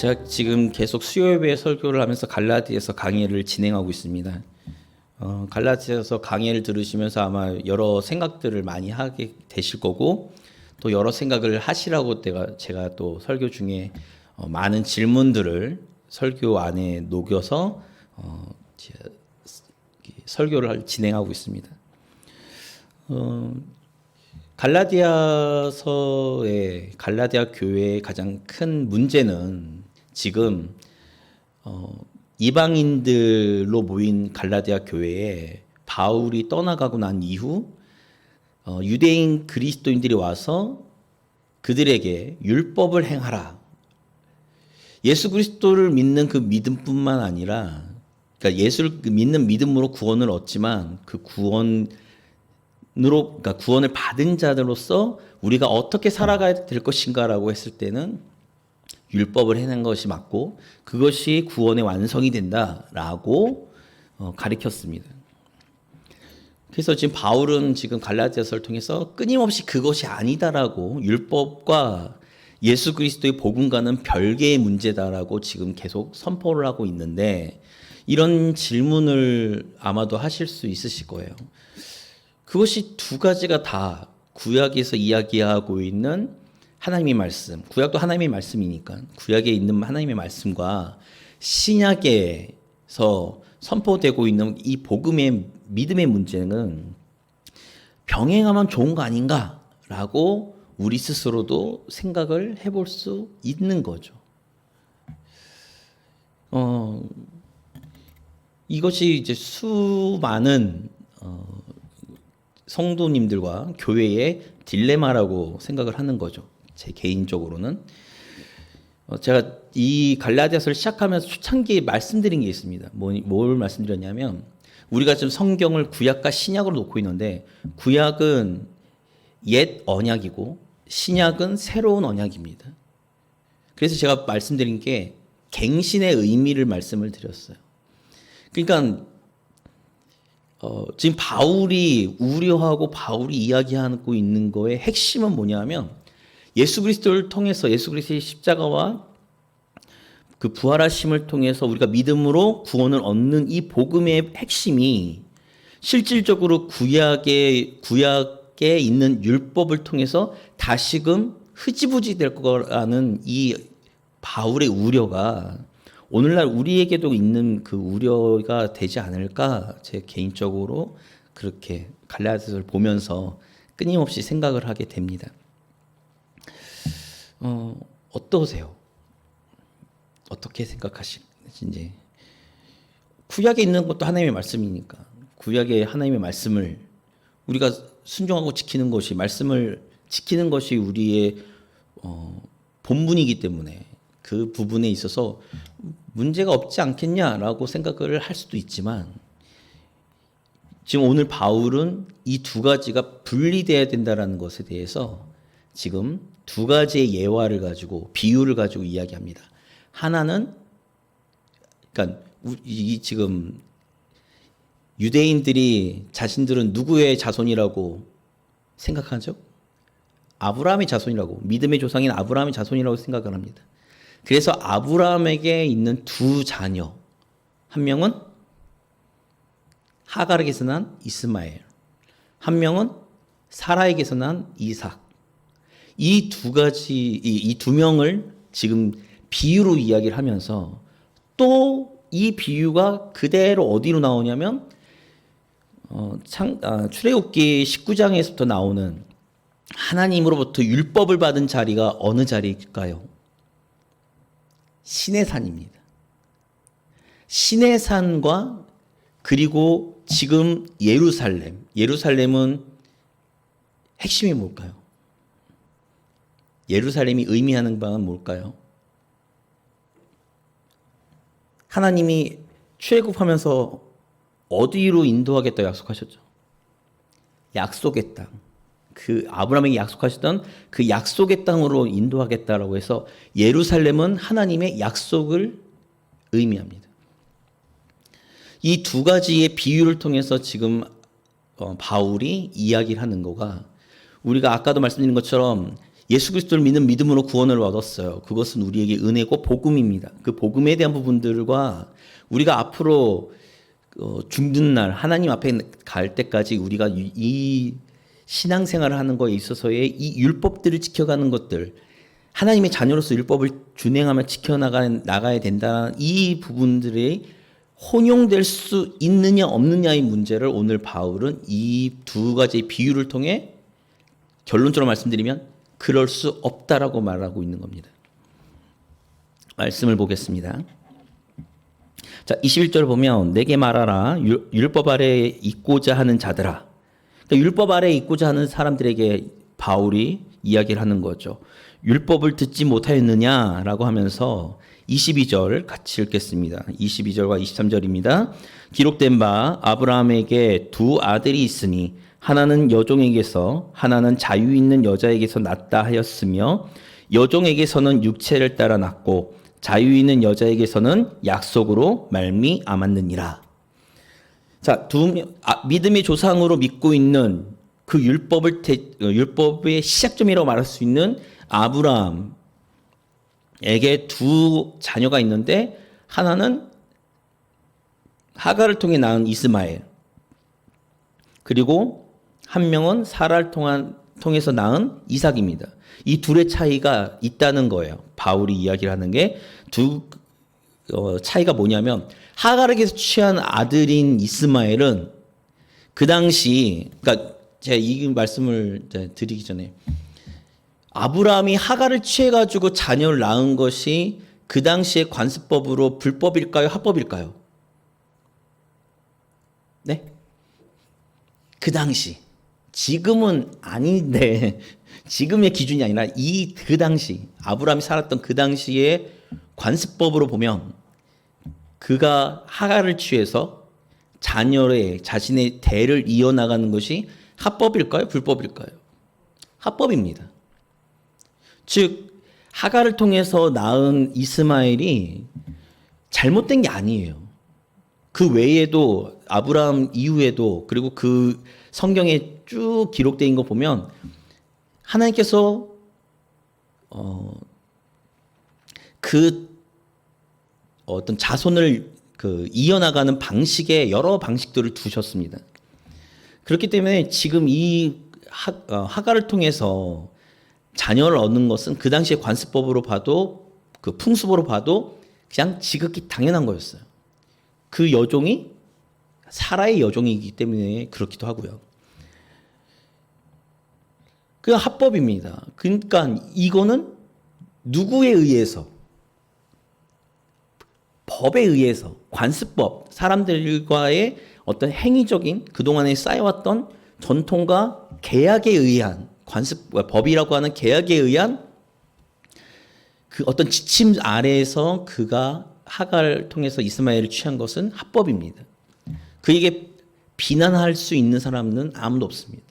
제가 지금 계속 수요예배 설교를 하면서 갈라디아서 강의를 진행하고 있습니다. 갈라디아서 강의를 들으시면서 아마 여러 생각들을 많이 하게 되실 거고, 또 여러 생각을 하시라고 제가 또 설교 중에 많은 질문들을 설교 안에 녹여서 설교를 진행하고 있습니다. 갈라디아 교회의 가장 큰 문제는 지금 이방인들로 모인 갈라디아 교회에 바울이 떠나가고 난 이후 유대인 그리스도인들이 와서 그들에게 율법을 행하라. 예수 그리스도를 믿는 그 믿음뿐만 아니라, 그러니까 예수를 믿는 믿음으로 구원을 얻지만 그 그러니까 구원을 받은 자들로서 우리가 어떻게 살아가야 될 것인가라고 했을 때는 율법을 해낸 것이 맞고 그것이 구원의 완성이 된다라고 가르쳤습니다. 그래서 지금 바울은 지금 갈라디아서를 통해서 끊임없이 그것이 아니다라고, 율법과 예수 그리스도의 복음과는 별개의 문제다라고 지금 계속 선포를 하고 있는데, 이런 질문을 아마도 하실 수 있으실 거예요. 그것이 두 가지가 다 구약에서 이야기하고 있는 하나님의 말씀, 구약도 하나님의 말씀이니까 구약에 있는 하나님의 말씀과 신약에서 선포되고 있는 이 복음의 믿음의 문제는 병행하면 좋은 거 아닌가라고 우리 스스로도 생각을 해볼 수 있는 거죠. 이것이 이제 수많은 성도님들과 교회의 딜레마라고 생각을 하는 거죠. 제 개인적으로는 제가 이 갈라디아서를 시작하면서 초창기에 말씀드린 게 있습니다. 뭘 말씀드렸냐면, 우리가 지금 성경을 구약과 신약으로 놓고 있는데, 구약은 옛 언약이고 신약은 새로운 언약입니다. 그래서 제가 말씀드린 게 갱신의 의미를 말씀을 드렸어요. 그러니까 지금 바울이 우려하고 바울이 이야기하고 있는 거의 핵심은 뭐냐면, 예수 그리스도를 통해서, 예수 그리스도의 십자가와 그 부활하심을 통해서 우리가 믿음으로 구원을 얻는 이 복음의 핵심이 실질적으로 구약에 있는 율법을 통해서 다시금 흐지부지 될 거라는 이 바울의 우려가 오늘날 우리에게도 있는 그 우려가 되지 않을까, 제 개인적으로 그렇게 갈라디아서를 보면서 끊임없이 생각을 하게 됩니다. 어떠세요? 어떻게 생각하시는지. 구약에 있는 것도 하나님의 말씀이니까 구약의 하나님의 말씀을 우리가 순종하고 지키는 것이, 말씀을 지키는 것이 우리의 본분이기 때문에 그 부분에 있어서 문제가 없지 않겠냐라고 생각을 할 수도 있지만, 지금 오늘 바울은 이 두 가지가 분리돼야 된다는 것에 대해서 지금 두 가지의 예화를 가지고, 비유를 가지고 이야기합니다. 하나는, 그러니까 지금 유대인들이 자신들은 누구의 자손이라고 생각하죠? 아브라함의 자손이라고, 믿음의 조상인 아브라함의 자손이라고 생각을 합니다. 그래서 아브라함에게 있는 두 자녀, 한 명은 하갈에게서 난 이스마엘, 한 명은 사라에게서 난 이삭. 이 두 명을 지금 비유로 이야기를 하면서, 또 이 비유가 그대로 어디로 나오냐면 출애굽기 19장에서부터 나오는 하나님으로부터 율법을 받은 자리가 어느 자리일까요? 시내산입니다. 시내산과, 그리고 지금 예루살렘은 핵심이 뭘까요? 예루살렘이 의미하는 바는 뭘까요? 하나님이 출애굽하면서 어디로 인도하겠다 약속하셨죠? 약속의 땅. 그 아브라함에게 약속하셨던 그 약속의 땅으로 인도하겠다라고 해서 예루살렘은 하나님의 약속을 의미합니다. 이 두 가지의 비유를 통해서 지금 바울이 이야기를 하는 거가, 우리가 아까도 말씀드린 것처럼 예수 그리스도를 믿는 믿음으로 구원을 얻었어요. 그것은 우리에게 은혜고 복음입니다. 그 복음에 대한 부분들과 우리가 앞으로 죽는 날 하나님 앞에 갈 때까지 우리가 이 신앙생활을 하는 거에 있어서의 이 율법들을 지켜가는 것들, 하나님의 자녀로서 율법을 준행하며 지켜나가야 된다는 이 부분들이 혼용될 수 있느냐 없느냐의 문제를 오늘 바울은 이 두 가지 비유를 통해 결론적으로 말씀드리면 그럴 수 없다라고 말하고 있는 겁니다. 말씀을 보겠습니다. 자, 21절 보면 내게 말하라 율법 아래에 있고자 하는 자들아. 그러니까 율법 아래에 있고자 하는 사람들에게 바울이 이야기를 하는 거죠. 율법을 듣지 못하였느냐라고 하면서 22절 같이 읽겠습니다. 22절과 23절입니다. 기록된 바 아브라함에게 두 아들이 있으니 하나는 여종에게서 하나는 자유 있는 여자에게서 낳았다 하였으며 여종에게서는 육체를 따라 낳고 자유 있는 여자에게서는 약속으로 말미암았느니라. 자, 믿음의 조상으로 믿고 있는 그 율법의 시작점이라고 말할 수 있는 아브라함에게 두 자녀가 있는데 하나는 하갈을 통해 낳은 이스마엘, 그리고 한 명은 사라를 통해서 낳은 이삭입니다. 이 둘의 차이가 있다는 거예요. 바울이 이야기를 하는 게 차이가 뭐냐면 하갈에게서 취한 아들인 이스마엘은 그 당시, 그러니까 제가 이 말씀을 드리기 전에 아브라함이 하갈을 취해가지고 자녀를 낳은 것이 그 당시의 관습법으로 불법일까요? 합법일까요? 네? 그 당시. 지금은 아닌데, 지금의 기준이 아니라 그 당시, 아브라함이 살았던 그 당시의 관습법으로 보면 그가 하갈을 취해서 자신의 대를 이어나가는 것이 합법일까요? 불법일까요? 합법입니다. 즉 하갈을 통해서 낳은 이스마엘이 잘못된 게 아니에요. 그 외에도 아브라함 이후에도 그리고 그 성경에 쭉 기록되어 있는 거 보면 하나님께서 그 어떤 자손을 이어나가는 방식에 여러 방식들을 두셨습니다. 그렇기 때문에 지금 이 하갈을 통해서 자녀를 얻는 것은 그 당시의 관습법으로 봐도 그 풍습으로 봐도 그냥 지극히 당연한 거였어요. 그 여종이 사라의 여종이기 때문에 그렇기도 하고요. 그냥 합법입니다. 그러니까 이거는 누구에 의해서, 법에 의해서, 관습법, 사람들과의 어떤 행위적인 그동안에 쌓여왔던 전통과 계약에 의한 법이라고 하는 계약에 의한 그 어떤 지침 아래에서 그가 하갈을 통해서 이스마엘을 취한 것은 합법입니다. 그에게 비난할 수 있는 사람은 아무도 없습니다.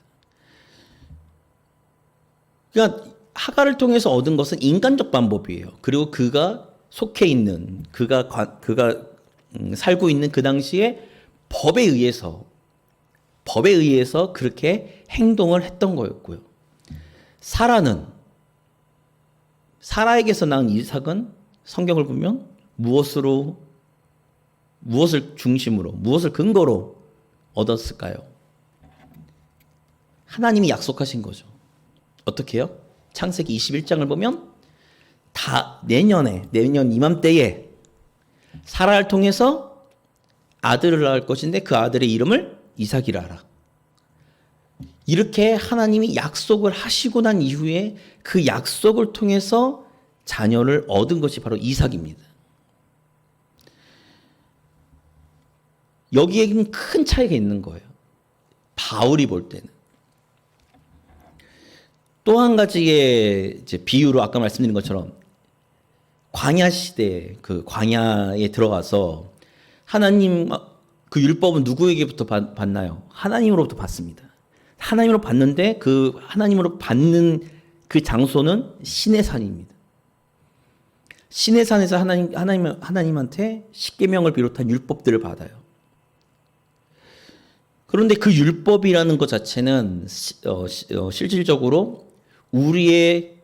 그러니까 하갈을 통해서 얻은 것은 인간적 방법이에요. 그리고 그가 속해 있는 그가 살고 있는 그 당시에 법에 의해서 그렇게 행동을 했던 거였고요. 사라에게서 낳은 이삭은 성경을 보면 무엇을 중심으로, 무엇을 근거로 얻었을까요? 하나님이 약속하신 거죠. 어떻게 해요? 창세기 21장을 보면 내년 이맘때에 사라를 통해서 아들을 낳을 것인데 그 아들의 이름을 이삭이라 하라. 이렇게 하나님이 약속을 하시고 난 이후에 그 약속을 통해서 자녀를 얻은 것이 바로 이삭입니다. 여기에는 큰 차이가 있는 거예요. 바울이 볼 때는. 또 한 가지의 비유로 아까 말씀드린 것처럼 광야 시대, 그 광야에 들어가서 하나님, 그 율법은 누구에게부터 받나요? 하나님으로부터 받습니다. 하나님으로 받는데 그 하나님으로 받는 그 장소는 신의 산입니다. 신의 산에서 하나님한테 십계명을 비롯한 율법들을 받아요. 그런데 그 율법이라는 것 자체는 실질적으로 우리의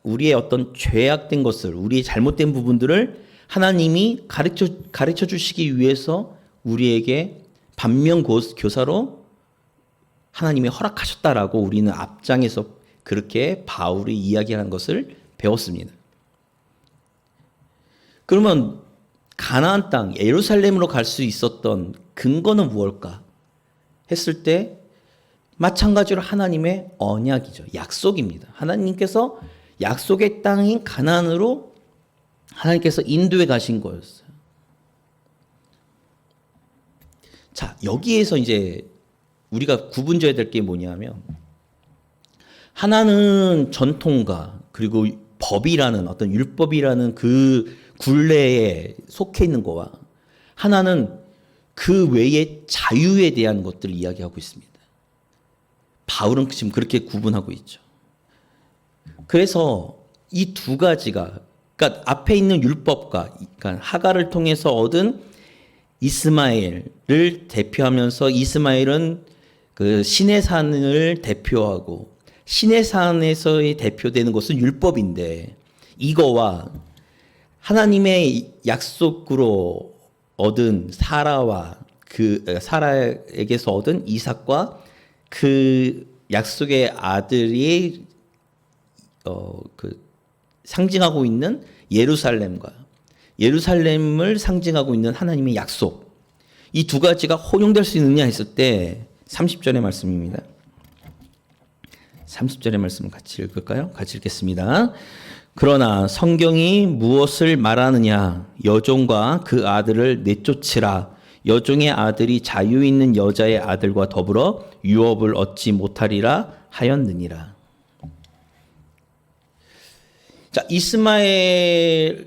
우리의 어떤 죄악된 것을, 우리의 잘못된 부분들을 하나님이 가르쳐 주시기 위해서 우리에게 반면교사로 하나님이 허락하셨다라고 우리는 앞장에서 그렇게 바울이 이야기하는 것을 배웠습니다. 그러면 가나안 땅 예루살렘으로 갈 수 있었던 근거는 무엇일까 했을 때 마찬가지로 하나님의 언약이죠. 약속입니다. 하나님께서 약속의 땅인 가나안으로 하나님께서 인도해 가신 거였어요. 자, 여기에서 이제 우리가 구분져야 될 게 뭐냐면 하나는 전통과 그리고 법이라는 어떤 율법이라는 그 굴레에 속해 있는 거와 하나는 그 외의 자유에 대한 것들을 이야기하고 있습니다. 바울은 지금 그렇게 구분하고 있죠. 그래서 이 두 가지가, 그러니까 앞에 있는 율법과, 그러니까 하갈을 통해서 얻은 이스마엘을 대표하면서 이스마엘은 그 신의 산을 대표하고 신의 산에서의 대표되는 것은 율법인데 이거와 하나님의 약속으로 얻은 사라와 그 사라에게서 얻은 이삭과 그 약속의 아들이 그 상징하고 있는 예루살렘과 예루살렘을 상징하고 있는 하나님의 약속, 이 두 가지가 혼용될 수 있느냐 했을 때 30절의 말씀입니다. 30절의 말씀 같이 읽을까요? 같이 읽겠습니다. 그러나 성경이 무엇을 말하느냐? 여종과 그 아들을 내쫓으라. 여종의 아들이 자유 있는 여자의 아들과 더불어 유업을 얻지 못하리라 하였느니라. 자, 이스마엘을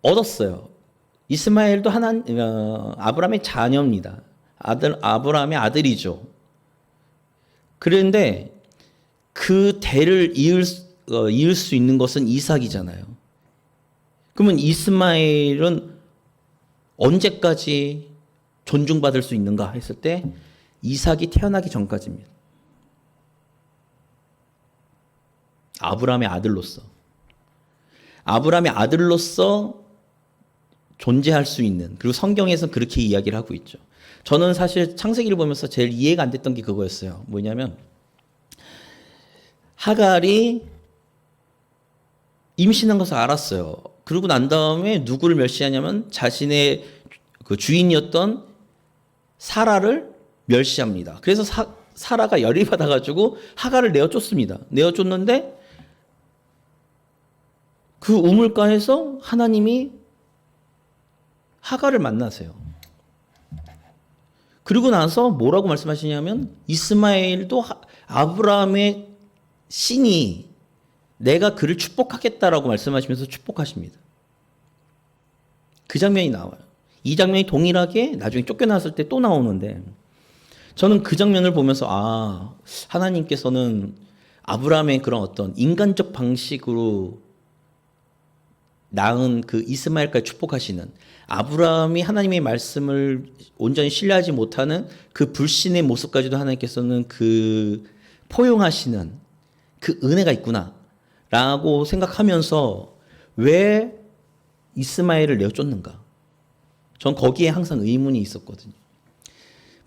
얻었어요. 이스마엘도 아브라함의 자녀입니다. 아브라함의 아들이죠. 그런데 그 대를 이을 수 있는 것은 이삭이잖아요. 그러면 이스마엘은 언제까지 존중받을 수 있는가 했을 때 이삭이 태어나기 전까지입니다. 아브라함의 아들로서 존재할 수 있는, 그리고 성경에서 그렇게 이야기를 하고 있죠. 저는 사실 창세기를 보면서 제일 이해가 안 됐던 게 그거였어요. 뭐냐면 하갈이 임신한 것을 알았어요. 그러고 난 다음에 누구를 멸시하냐면 자신의 그 주인이었던 사라를 멸시합니다. 그래서 사라가 열이 받아가지고 하갈을 내어쫓습니다. 내어쫓는데 그 우물가에서 하나님이 하갈을 만나세요. 그리고 나서 뭐라고 말씀하시냐면 이스마엘도 아브라함의 신이 내가 그를 축복하겠다라고 말씀하시면서 축복하십니다. 그 장면이 나와요. 이 장면이 동일하게 나중에 쫓겨났을 때 또 나오는데 저는 그 장면을 보면서 하나님께서는 아브라함의 그런 어떤 인간적 방식으로 낳은 그 이스마엘까지 축복하시는, 아브라함이 하나님의 말씀을 온전히 신뢰하지 못하는 그 불신의 모습까지도 하나님께서는 그 포용하시는 그 은혜가 있구나 라고 생각하면서 왜 이스마엘을 내어쫓는가? 전 거기에 항상 의문이 있었거든요.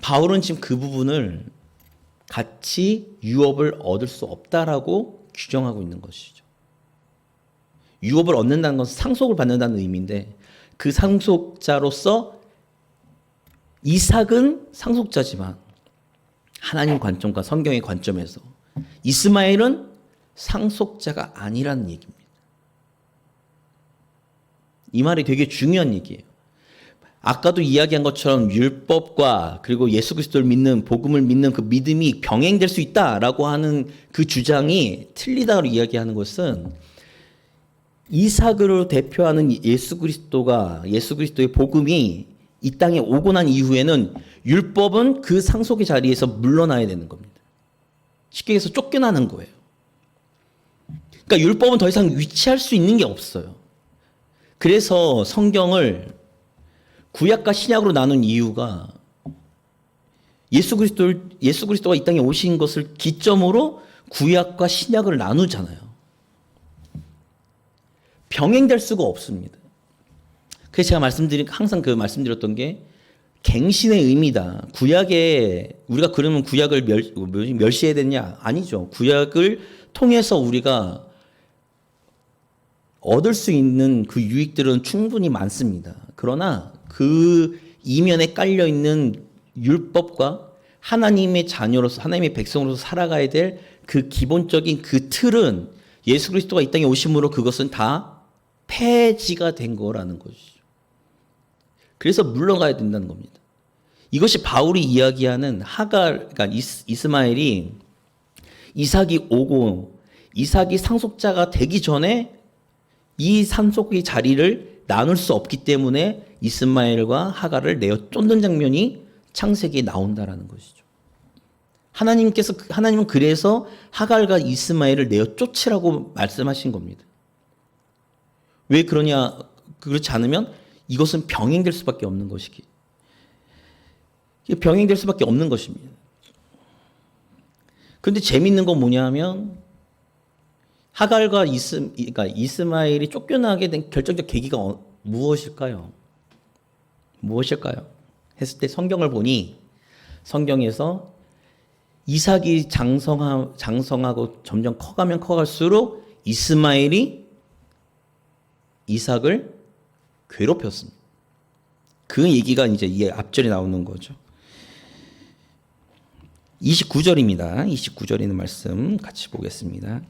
바울은 지금 그 부분을 같이 유업을 얻을 수 없다라고 규정하고 있는 것이죠. 유업을 얻는다는 것은 상속을 받는다는 의미인데 그 상속자로서 이삭은 상속자지만 하나님 관점과 성경의 관점에서 이스마엘은 상속자가 아니라는 얘기입니다. 이 말이 되게 중요한 얘기예요. 아까도 이야기한 것처럼 율법과 그리고 예수 그리스도를 믿는, 복음을 믿는 그 믿음이 병행될 수 있다라고 하는 그 주장이 틀리다고 이야기하는 것은 이삭으로 대표하는 예수 그리스도의 복음이 이 땅에 오고 난 이후에는 율법은 그 상속의 자리에서 물러나야 되는 겁니다. 쉽게 해서 쫓겨나는 거예요. 그러니까 율법은 더 이상 위치할 수 있는 게 없어요. 그래서 성경을 구약과 신약으로 나눈 이유가 예수 그리스도가 이 땅에 오신 것을 기점으로 구약과 신약을 나누잖아요. 병행될 수가 없습니다. 그래서 제가 항상 말씀드렸던 게 갱신의 의미다. 구약에 우리가 그러면 구약을 멸시해야 되냐? 아니죠. 구약을 통해서 우리가 얻을 수 있는 그 유익들은 충분히 많습니다. 그러나 그 이면에 깔려 있는 율법과 하나님의 자녀로서 하나님의 백성으로서 살아가야 될 그 기본적인 그 틀은 예수 그리스도가 이 땅에 오심으로 그것은 다 폐지가 된 거라는 것이죠. 그래서 물러가야 된다는 겁니다. 이것이 바울이 이야기하는 그러니까 이스마엘이 이삭이 오고 이삭이 상속자가 되기 전에 이 상속의 자리를 나눌 수 없기 때문에 이스마엘과 하갈을 내어 쫓는 장면이 창세기에 나온다라는 것이죠. 하나님은 그래서 하갈과 이스마엘을 내어 쫓으라고 말씀하신 겁니다. 왜 그러냐? 그렇지 않으면 이것은 병행될 수밖에 없는 것이기. 병행될 수밖에 없는 것입니다. 그런데 재밌는 건 뭐냐면 하갈과 그러니까 이스마엘이 쫓겨나게 된 결정적 계기가 무엇일까요? 무엇일까요? 했을 때 성경을 보니 성경에서 이삭이 장성하고 점점 커가면 커갈수록 이스마엘이 이삭을 괴롭혔습니다. 그 얘기가 이제 이 앞절에 나오는 거죠. 29절입니다. 29절에 있는 말씀 같이 보겠습니다.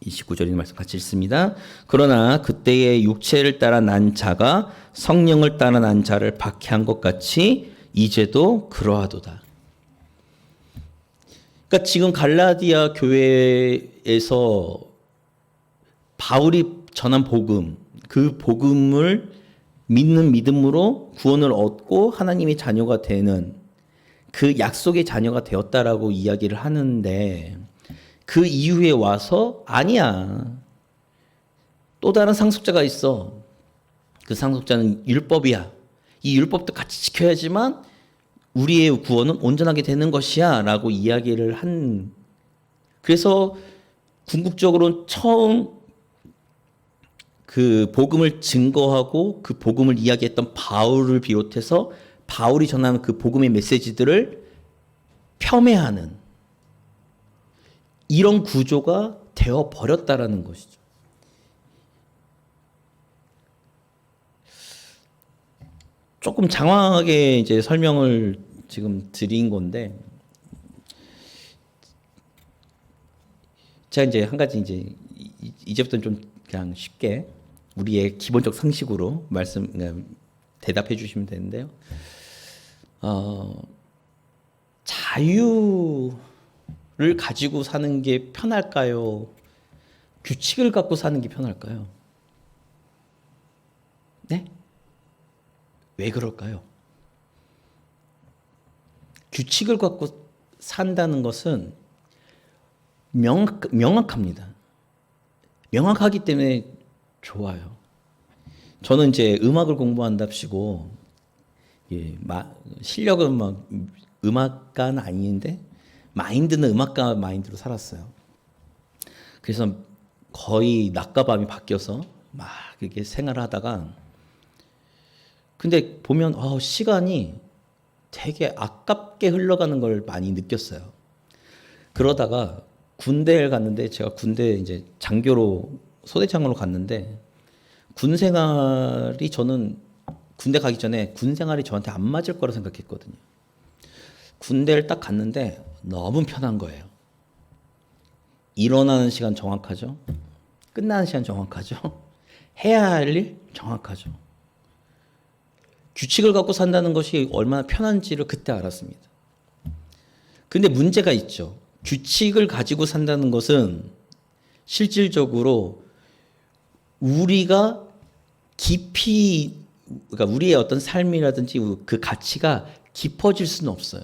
29절에 있는 말씀 같이 읽습니다. 그러나 그때의 육체를 따라 난 자가 성령을 따라 난 자를 박해한 것 같이 이제도 그러하도다. 그러니까 지금 갈라디아 교회에서 바울이 전한 복음, 그 복음을 믿는 믿음으로 구원을 얻고 하나님의 자녀가 되는 그 약속의 자녀가 되었다라고 이야기를 하는데 그 이후에 와서 아니야. 또 다른 상속자가 있어. 그 상속자는 율법이야. 이 율법도 같이 지켜야지만 우리의 구원은 온전하게 되는 것이야 라고 이야기를 그래서 궁극적으로 처음 그 복음을 증거하고 그 복음을 이야기했던 바울을 비롯해서 바울이 전하는 그 복음의 메시지들을 폄훼하는 이런 구조가 되어 버렸다라는 것이죠. 조금 장황하게 이제 설명을 지금 드린 건데, 제가 이제 한 가지 이제부터는 좀 그냥 쉽게 우리의 기본적 상식으로 대답해 주시면 되는데요. 자유를 가지고 사는 게 편할까요? 규칙을 갖고 사는 게 편할까요? 네? 왜 그럴까요? 규칙을 갖고 산다는 것은 명확합니다. 명확하기 때문에 좋아요. 저는 이제 음악을 공부한답시고 실력은 막 음악가는 아닌데 마인드는 음악가 마인드로 살았어요. 그래서 거의 낮과 밤이 바뀌어서 막 이렇게 생활을 하다가 근데 보면 시간이 되게 아깝게 흘러가는 걸 많이 느꼈어요. 그러다가 군대를 갔는데 제가 군대 이제 장교로 소대장으로 갔는데 군 생활이 저는 군대 가기 전에 군 생활이 저한테 안 맞을 거라 생각했거든요. 군대를 딱 갔는데 너무 편한 거예요. 일어나는 시간 정확하죠. 끝나는 시간 정확하죠. 해야 할 일 정확하죠. 규칙을 갖고 산다는 것이 얼마나 편한지를 그때 알았습니다. 근데 문제가 있죠. 규칙을 가지고 산다는 것은 실질적으로 우리가 깊이, 그러니까 우리의 어떤 삶이라든지 그 가치가 깊어질 수는 없어요.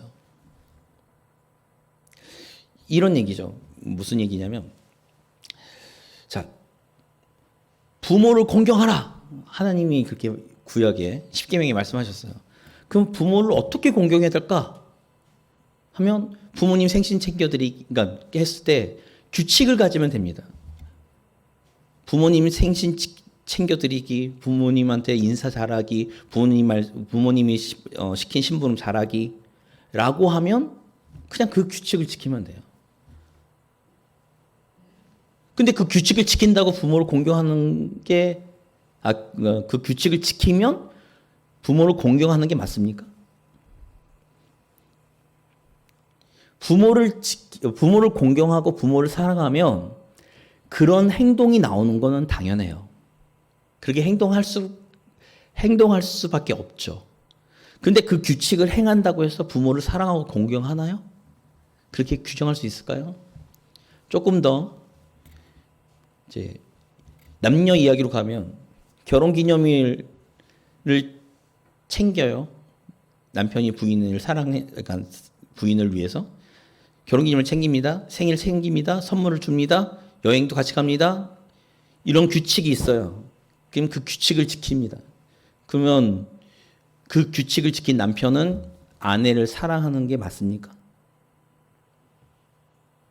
이런 얘기죠. 무슨 얘기냐면, 자, 부모를 공경하라. 하나님이 그렇게 구약에 십계명에 말씀하셨어요. 그럼 부모를 어떻게 공경해야 될까? 하면 부모님 생신 챙겨드리니까 했을 때 규칙을 가지면 됩니다. 부모님 생신 챙겨드리기, 부모님한테 인사 잘하기, 부모님이 시킨 심부름 잘하기라고 하면 그냥 그 규칙을 지키면 돼요. 근데 그 규칙을 지킨다고 부모를 공경하는 게, 그 규칙을 지키면 부모를 공경하는 게 맞습니까? 부모를 공경하고 부모를 사랑하면 그런 행동이 나오는 거는 당연해요. 그렇게 행동할 수밖에 없죠. 근데 그 규칙을 행한다고 해서 부모를 사랑하고 공경하나요? 그렇게 규정할 수 있을까요? 조금 더 이제 남녀 이야기로 가면 결혼기념일을 챙겨요. 남편이 그러니까 부인을 위해서 결혼기념일 챙깁니다. 생일 챙깁니다. 선물을 줍니다. 여행도 같이 갑니다. 이런 규칙이 있어요. 그럼 그 규칙을 지킵니다. 그러면 그 규칙을 지킨 남편은 아내를 사랑하는 게 맞습니까?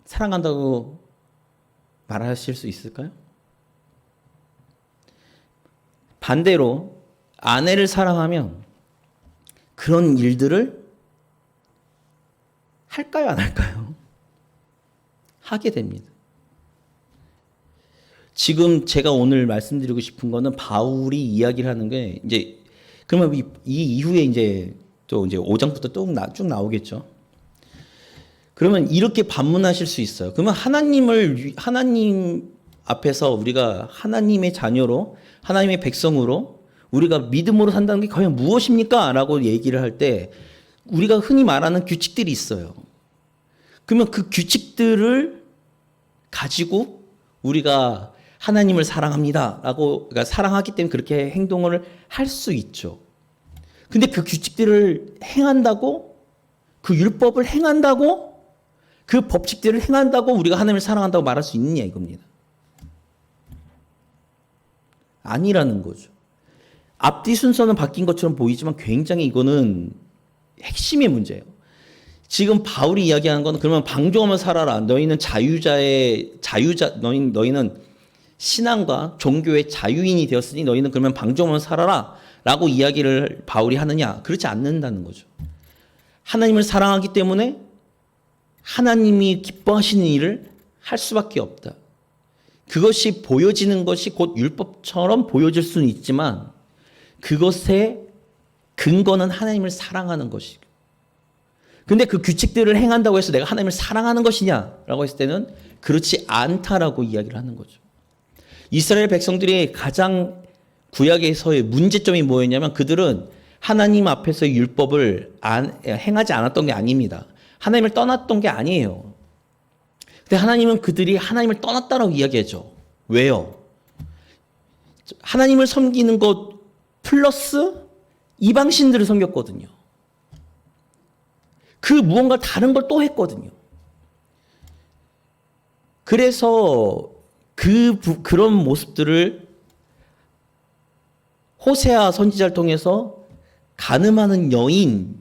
사랑한다고 말하실 수 있을까요? 반대로 아내를 사랑하면 그런 일들을 할까요, 안 할까요? 하게 됩니다. 지금 제가 오늘 말씀드리고 싶은 거는 바울이 이야기를 하는 게 이제 그러면 이 이후에 이제 또 이제 5장부터 쭉 나오겠죠. 그러면 이렇게 반문하실 수 있어요. 그러면 하나님 앞에서 우리가 하나님의 자녀로 하나님의 백성으로 우리가 믿음으로 산다는 게 과연 무엇입니까? 라고 얘기를 할 때 우리가 흔히 말하는 규칙들이 있어요. 그러면 그 규칙들을 가지고 우리가 하나님을 사랑합니다. 그러니까 사랑하기 때문에 그렇게 행동을 할 수 있죠. 근데 그 규칙들을 행한다고, 그 율법을 행한다고, 그 법칙들을 행한다고 우리가 하나님을 사랑한다고 말할 수 있느냐 이겁니다. 아니라는 거죠. 앞뒤 순서는 바뀐 것처럼 보이지만 굉장히 이거는 핵심의 문제예요. 지금 바울이 이야기하는 건 그러면 방종하며 살아라. 너희는 너희는 신앙과 종교의 자유인이 되었으니 너희는 그러면 방종하며 살아라. 라고 이야기를 바울이 하느냐? 그렇지 않는다는 거죠. 하나님을 사랑하기 때문에 하나님이 기뻐하시는 일을 할 수밖에 없다. 그것이 보여지는 것이 곧 율법처럼 보여질 수는 있지만 그것의 근거는 하나님을 사랑하는 것이고. 근데 그 규칙들을 행한다고 해서 내가 하나님을 사랑하는 것이냐라고 했을 때는 그렇지 않다라고 이야기를 하는 거죠. 이스라엘 백성들이 가장 구약에서의 문제점이 뭐였냐면 그들은 하나님 앞에서의 율법을 행하지 않았던 게 아닙니다. 하나님을 떠났던 게 아니에요. 근데 하나님은 그들이 하나님을 떠났다라고 이야기하죠. 왜요? 하나님을 섬기는 것 플러스 이방신들을 섬겼거든요. 그 무언가 다른 걸 또 했거든요. 그래서 그런 모습들을 호세아 선지자를 통해서 간음하는 여인,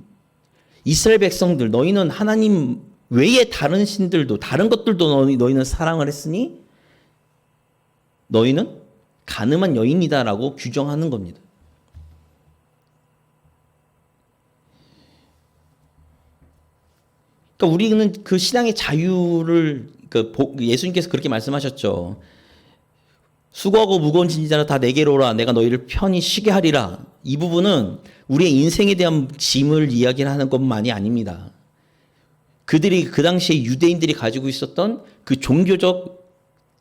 이스라엘 백성들, 너희는 하나님 외에 다른 신들도, 다른 것들도 너희는 사랑을 했으니 너희는 간음한 여인이다라고 규정하는 겁니다. 그러니까 우리는 그 신앙의 자유를, 예수님께서 그렇게 말씀하셨죠. 수고하고 무거운 짐진 다 내게로 오라. 내가 너희를 편히 쉬게 하리라. 이 부분은 우리의 인생에 대한 짐을 이야기하는 것만이 아닙니다. 그들이 그 당시에 유대인들이 가지고 있었던 그 종교적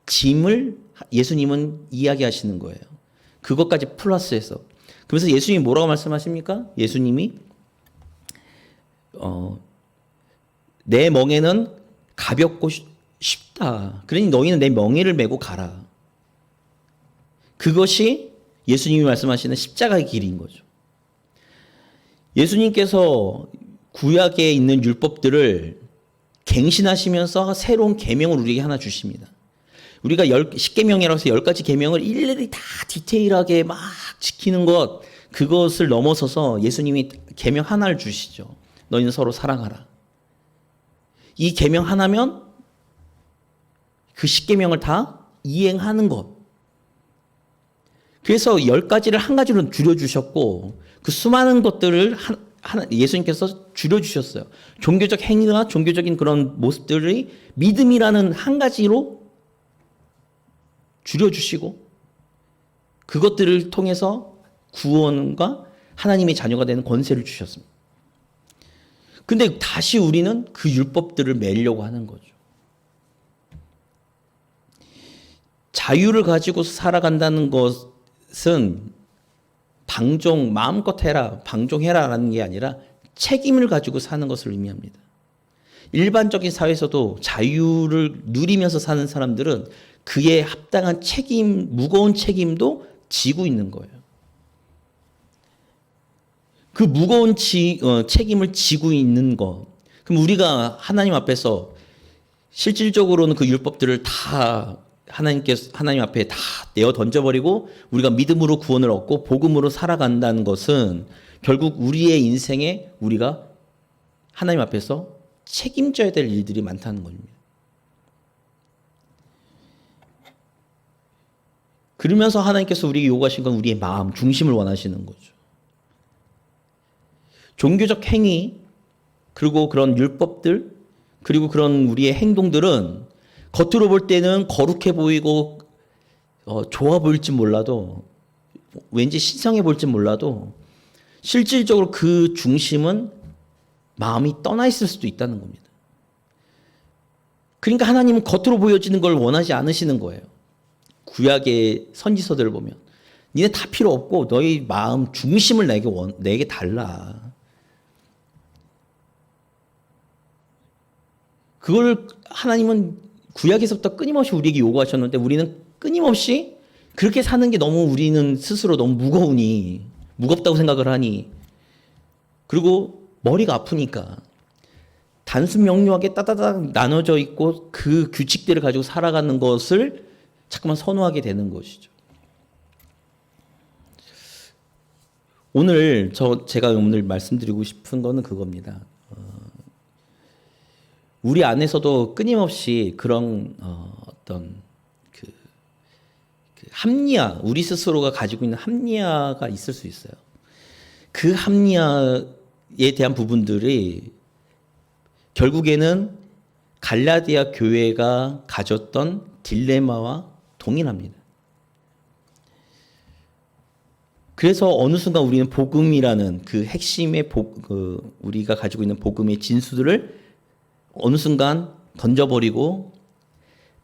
짐을 예수님은 이야기하시는 거예요. 그것까지 플러스해서. 그래서 예수님이 뭐라고 말씀하십니까? 예수님이 내 멍에는 가볍고 쉽다. 그러니 너희는 내 멍에를 메고 가라. 그것이 예수님이 말씀하시는 십자가의 길인 거죠. 예수님께서 구약에 있는 율법들을 갱신하시면서 새로운 계명을 우리에게 하나 주십니다. 우리가 10계명이라고 해서 10가지 계명을 일일이 다 디테일하게 막 지키는 것, 그것을 넘어서서 예수님이 계명 하나를 주시죠. 너희는 서로 사랑하라. 이 계명 하나면 그 10계명을 다 이행하는 것. 그래서 10가지를 한 가지로 줄여주셨고 그 수많은 것들을 예수님께서 줄여주셨어요. 종교적 행위나 종교적인 그런 모습들이 믿음이라는 한 가지로 줄여주시고 그것들을 통해서 구원과 하나님의 자녀가 되는 권세를 주셨습니다. 근데 다시 우리는 그 율법들을 매려고 하는 거죠. 자유를 가지고 살아간다는 것은 방종, 마음껏 해라, 방종해라라는 게 아니라 책임을 가지고 사는 것을 의미합니다. 일반적인 사회에서도 자유를 누리면서 사는 사람들은 그에 합당한 책임, 무거운 책임도 지고 있는 거예요. 그 무거운 책임을 지고 있는 것. 그럼 우리가 하나님 앞에서 실질적으로는 그 율법들을 다 하나님 앞에 다 내어 던져버리고 우리가 믿음으로 구원을 얻고 복음으로 살아간다는 것은 결국 우리의 인생에 우리가 하나님 앞에서 책임져야 될 일들이 많다는 겁니다. 그러면서 하나님께서 우리에게 요구하신 건 우리의 마음, 중심을 원하시는 거죠. 종교적 행위, 그리고 그런 율법들, 그리고 그런 우리의 행동들은 겉으로 볼 때는 거룩해 보이고 좋아 보일지 몰라도 왠지 신성해 보일지 몰라도 실질적으로 그 중심은 마음이 떠나 있을 수도 있다는 겁니다. 그러니까 하나님은 겉으로 보여지는 걸 원하지 않으시는 거예요. 구약의 선지서들을 보면 니네 다 필요 없고 너희 마음 중심을 내게 달라. 그걸 하나님은 구약에서부터 끊임없이 우리에게 요구하셨는데 우리는 끊임없이 그렇게 사는 게 너무 우리는 스스로 너무 무겁다고 생각을 하니 그리고 머리가 아프니까 단순 명료하게 따다닥 나눠져 있고 그 규칙들을 가지고 살아가는 것을 자꾸만 선호하게 되는 것이죠. 제가 오늘 말씀드리고 싶은 거는 그겁니다. 우리 안에서도 끊임없이 그런 어떤 그 합리화, 우리 스스로가 가지고 있는 합리화가 있을 수 있어요. 그 합리화에 대한 부분들이 결국에는 갈라디아 교회가 가졌던 딜레마와 동일합니다. 그래서 어느 순간 우리는 복음이라는 그 핵심의 우리가 가지고 있는 복음의 진수들을 어느 순간 던져버리고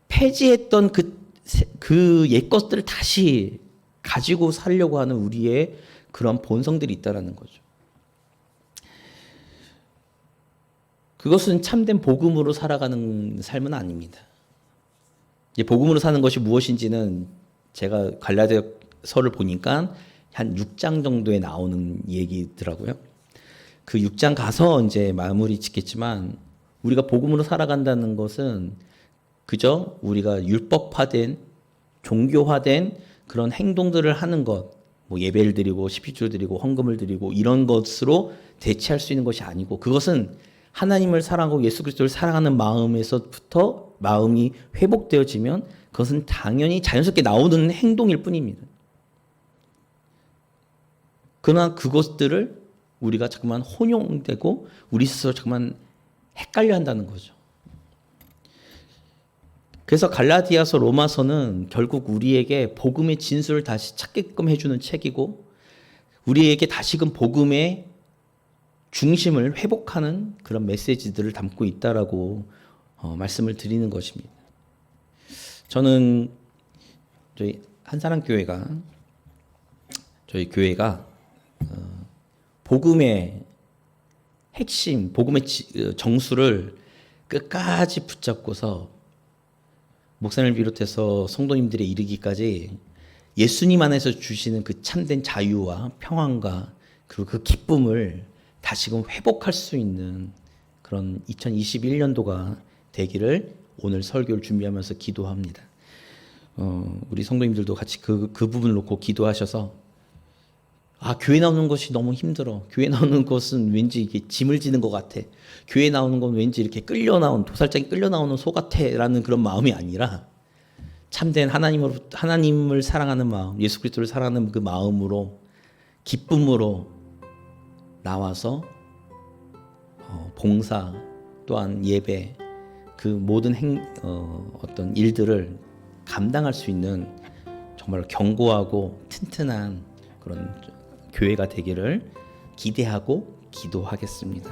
폐지했던 그 옛 것들을 다시 가지고 살려고 하는 우리의 그런 본성들이 있다라는 거죠. 그것은 참된 복음으로 살아가는 삶은 아닙니다. 복음으로 사는 것이 무엇인지는 제가 갈라디아서를 보니까 한 6장 정도에 나오는 얘기더라고요. 그 6장 가서 이제 마무리 짓겠지만 우리가 복음으로 살아간다는 것은 그저 우리가 율법화된 종교화된 그런 행동들을 하는 것, 뭐 예배를 드리고 십시주를 드리고 헌금을 드리고 이런 것으로 대체할 수 있는 것이 아니고 그것은 하나님을 사랑하고 예수 그리스도를 사랑하는 마음에서부터 마음이 회복되어지면 그것은 당연히 자연스럽게 나오는 행동일 뿐입니다. 그러나 그것들을 우리가 자꾸만 혼용되고 우리 스스로 자꾸만 헷갈려 한다는 거죠. 그래서 갈라디아서 로마서는 결국 우리에게 복음의 진수를 다시 찾게끔 해주는 책이고 우리에게 다시금 복음의 중심을 회복하는 그런 메시지들을 담고 있다라고 말씀을 드리는 것입니다. 저는 저희 한사랑교회가 저희 교회가 복음의 핵심, 복음의 정수를 끝까지 붙잡고서 목사님을 비롯해서 성도님들의 이르기까지 예수님 안에서 주시는 그 참된 자유와 평안과 그리고 그 기쁨을 다시금 회복할 수 있는 그런 2021년도가 되기를 오늘 설교를 준비하면서 기도합니다. 우리 성도님들도 같이 그 부분을 놓고 기도하셔서 교회 나오는 것이 너무 힘들어. 교회 나오는 것은 왠지 이게 짐을 지는 것 같아. 교회 나오는 건 왠지 이렇게 도살장에 끌려 나오는 소 같아. 라는 그런 마음이 아니라 참된 하나님을 사랑하는 마음, 예수 그리스도를 사랑하는 그 마음으로 기쁨으로 나와서 봉사 또한 예배 그 모든 어떤 일들을 감당할 수 있는 정말 견고하고 튼튼한 그런 교회가 되기를 기대하고 기도하겠습니다.